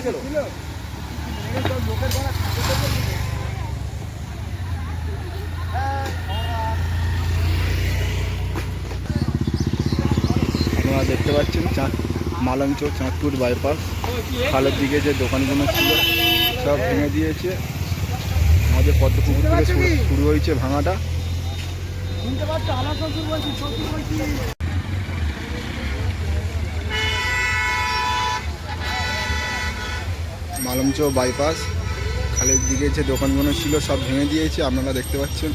আপনারা দেখতে পাচ্ছেন মালঞ্চ চাঁদপুর বাইপাস খালের দিকে যে দোকানগুলো ছিল সব ভেঙে দিয়েছে। আমাদের পদ্মপুকুর থেকে শুরু হয়েছে ভাঙাটা। মালঞ্চ বাইপাস খালের দিকে যে দোকানগুলো ছিল সব ভেঙে দিয়েছে, আপনারা দেখতে পাচ্ছেন।